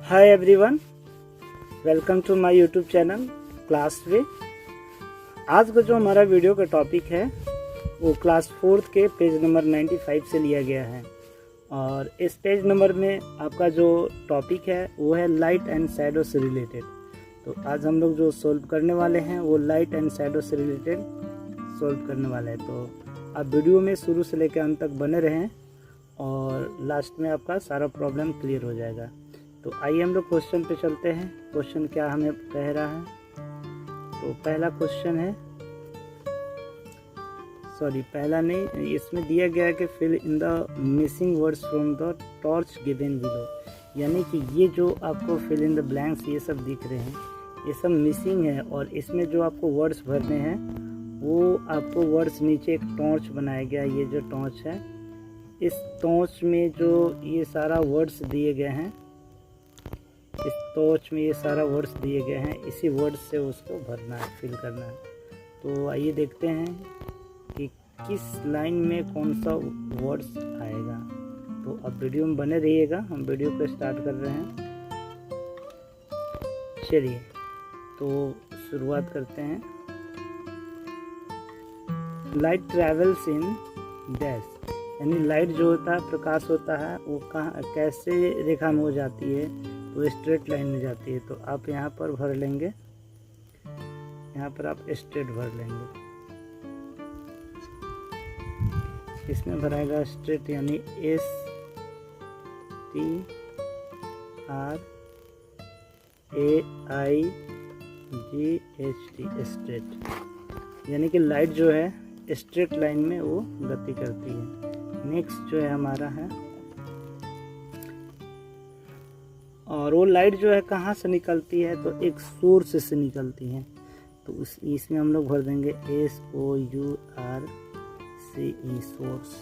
Hi everyone, welcome to my YouTube channel class way. आज का जो हमारा वीडियो का टॉपिक है वो क्लास 4th के पेज नंबर 95 से लिया गया है। और इस पेज नंबर में आपका जो टॉपिक है वो है लाइट एंड शैडो से रिलेटेड। तो आज हम लोग जो सॉल्व करने वाले हैं वो लाइट एंड शैडो से रिलेटेड सॉल्व करने वाले हैं। तो आप वीडियो में शुरू से लेकर अंत तक बने रहें और लास्ट में आपका सारा प्रॉब्लम क्लियर हो जाएगा। तो आइए हम लोग क्वेश्चन पे चलते हैं। क्वेश्चन क्या हमें कह रहा है, तो पहला क्वेश्चन है, पहला नहीं, इसमें दिया गया है कि fill in the missing words from the torch given below. यानी कि ये जो आपको फिल इन द ब्लैंक्स ये सब दिख रहे हैं ये सब मिसिंग है और इसमें जो आपको वर्ड्स भरने हैं वो आपको वर्ड्स नीचे एक टॉर्च बनाया गया। ये जो टॉर्च है इस टॉर्च में जो ये सारा वर्ड्स दिए गए हैं, इस टॉर्च में ये सारा वर्ड्स दिए गए हैं, इसी वर्ड्स से उसको भरना है, फिल करना है। तो आइए देखते हैं कि किस लाइन में कौन सा वर्ड्स आएगा। तो अब वीडियो में बने रहिएगा, हम वीडियो को स्टार्ट कर रहे हैं। चलिए तो शुरुआत करते हैं। लाइट ट्रेवल्स इन डैश, यानी लाइट जो होता है, प्रकाश होता है, वो कहाँ कैसे रेखा में हो जाती है, तो स्ट्रेट लाइन में जाती है। तो आप यहाँ पर भर लेंगे, यहाँ पर आप स्ट्रेट भर लेंगे। इसमें भराएगा स्ट्रेट, यानी STRAIGHT, स्ट्रेट। यानी कि लाइट जो है स्ट्रेट लाइन में वो गति करती है। नेक्स्ट जो है हमारा है, और वो लाइट जो है कहाँ से निकलती है, तो एक सोर्स से निकलती है। तो इसमें हम लोग भर देंगे SOURCE, सोर्स।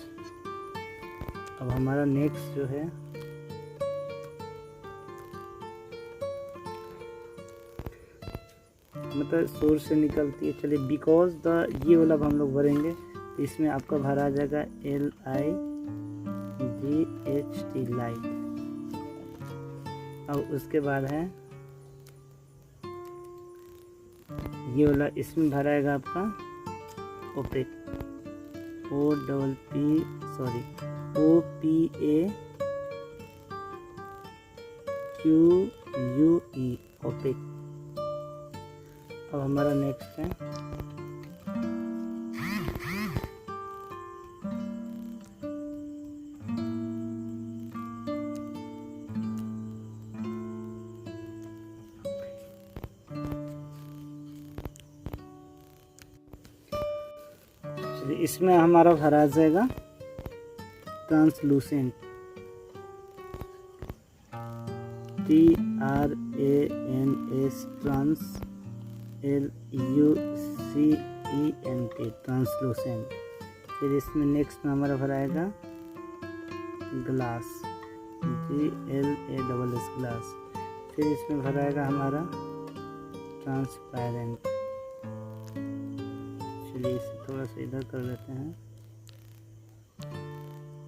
अब हमारा नेक्स्ट जो है मतलब सोर्स से निकलती है। चलिए बिकॉज द, ये वाला हम लोग भरेंगे। तो इसमें आपका भरा जाएगा LIGHT, लाइट। अब उसके बाद है ये वाला, इसमें भराएगा आपका ओपेक, OPAQUE, ओपेक। अब हमारा नेक्स्ट है इसमें हमारा भरा जाएगा translucent, TRANS, trans, LUCENT, translucent. फिर इसमें नेक्स्ट में हमारा भराएगा ग्लास, GLASS, ग्लास। फिर इसमें भराएगा हमारा ट्रांसपेरेंट। चलिए इसे थोड़ा सा इधर कर लेते हैं।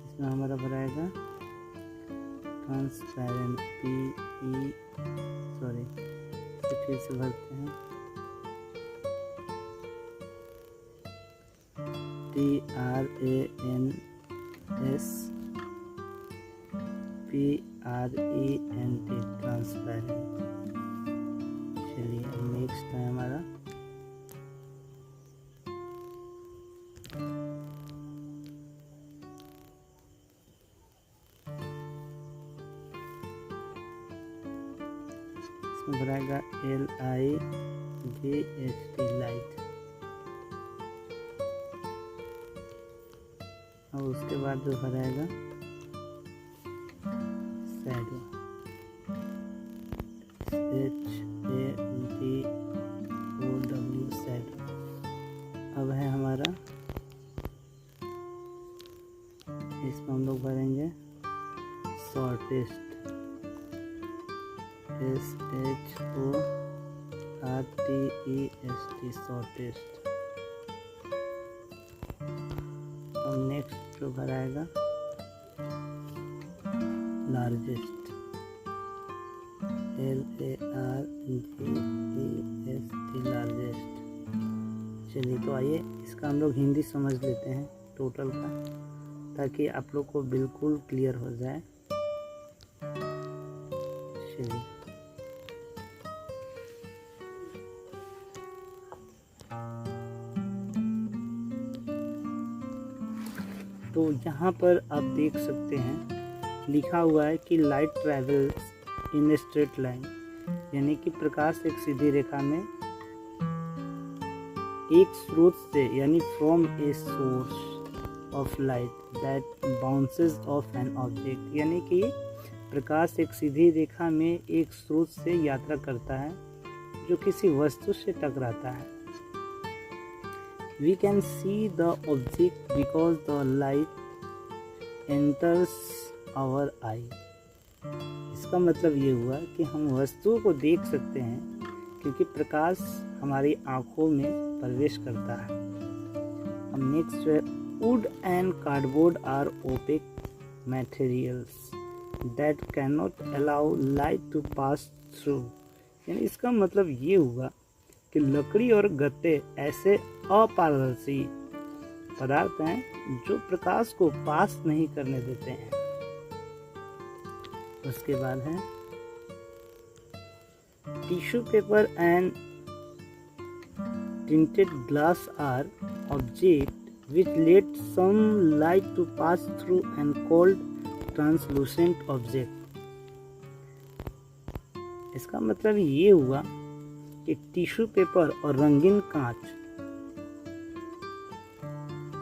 इसमें हमारा भराएगा ट्रांसपेरेंट, फिर से भरते हैं TRANSPRENT, ट्रांसपेरेंट। चलिए नेक्स्ट है हमारा भराएगा LIGHT, लाइट। और उसके बाद जो भराएगा शैडो, SHADOW, शैडो। अब है हमारा, इसमें हम लोग भरेंगे शॉर्टेस्ट, SHORTEST, शॉर्टेस्ट। और नेक्स्ट जो भराएगा लार्जेस्ट, लार्जेस्ट। चलिए तो आइए इसका हम लोग हिंदी समझ लेते हैं टोटल का, ताकि आप लोग को बिल्कुल क्लियर हो जाए। चलिए तो यहाँ पर आप देख सकते हैं लिखा हुआ है कि light travels in a straight line, यानी कि प्रकाश एक सीधी रेखा में एक स्रोत से, यानी from a source of light that bounces of an object, यानी कि प्रकाश एक सीधी रेखा में एक स्रोत से यात्रा करता है जो किसी वस्तु से टकराता है। We can see the object because the light enters our eye। इसका मतलब ये हुआ कि हम वस्तुओं को देख सकते हैं क्योंकि प्रकाश हमारी आंखों में प्रवेश करता है। अब नेक्स्ट है, wood and cardboard are opaque materials that can not allow light to pass through, यानी इसका मतलब ये हुआ कि लकड़ी और गत्ते ऐसे अपारदर्शी पदार्थ हैं जो प्रकाश को पास नहीं करने देते हैं। उसके बाद है tissue paper and tinted glass are object which let some light to pass through and called translucent object। इसका मतलब ये हुआ कि टिश्यू पेपर और रंगीन कांच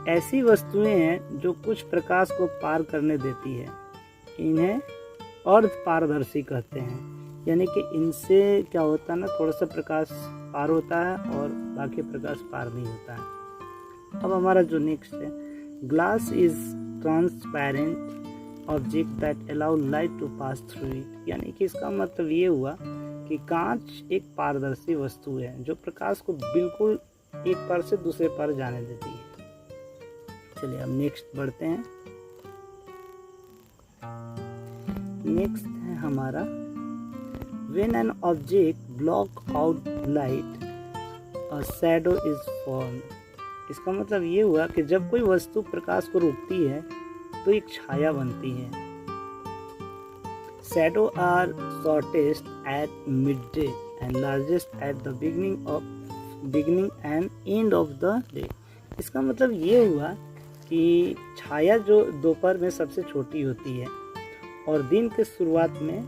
ऐसी वस्तुएं हैं जो कुछ प्रकाश को पार करने देती है। इन्हें अर्ध पारदर्शी कहते हैं, यानी कि इनसे क्या होता है ना, थोड़ा सा प्रकाश पार होता है और बाकी प्रकाश पार नहीं होता है। अब हमारा जो नेक्स्ट है, glass is transparent object that allow light to pass through it, यानी कि इसका मतलब ये हुआ कि कांच एक पारदर्शी वस्तु है जो प्रकाश को बिल्कुल एक पार से दूसरे पार जाने देती है। चलिए अब नेक्स्ट बढ़ते हैं। नेक्स्ट है हमारा, when an object block out light a shadow is formed। इसका मतलब ये हुआ कि जब कोई वस्तु प्रकाश को रोकती है तो एक छाया बनती है। shadow are shortest at midday and largest at the beginning and end of the day। इसका मतलब ये हुआ कि छाया जो दोपहर में सबसे छोटी होती है और दिन के शुरुआत में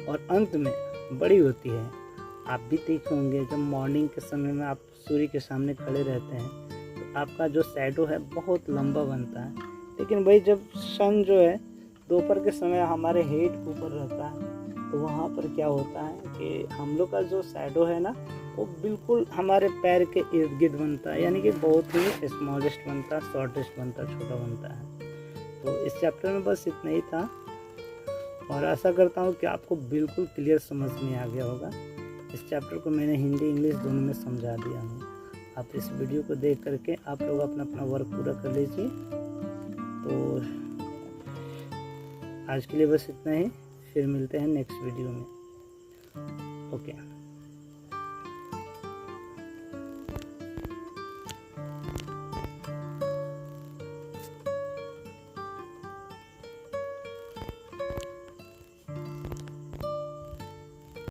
और अंत में बड़ी होती है। आप भी देखे होंगे जब मॉर्निंग के समय में आप सूर्य के सामने खड़े रहते हैं तो आपका जो शैडो है बहुत लंबा बनता है, लेकिन भाई जब सन जो है दोपहर के समय हमारे हेड के ऊपर रहता है तो वहाँ पर क्या होता है कि हम लोग का जो शैडो है ना वो बिल्कुल हमारे पैर के इर्द गिर्द बनता है, यानी कि बहुत ही स्मॉलेस्ट बनता है, शॉर्टेस्ट बनता है, छोटा बनता है। तो इस चैप्टर में बस इतना ही था और आशा करता हूँ कि आपको बिल्कुल क्लियर समझ में आ गया होगा। इस चैप्टर को मैंने हिंदी इंग्लिश दोनों में समझा दिया हूँ। आप इस वीडियो को देख करके आप लोग अपना अपना वर्क पूरा कर लीजिए। तो आज के लिए बस इतना ही, फिर मिलते हैं नेक्स्ट वीडियो में। ओके।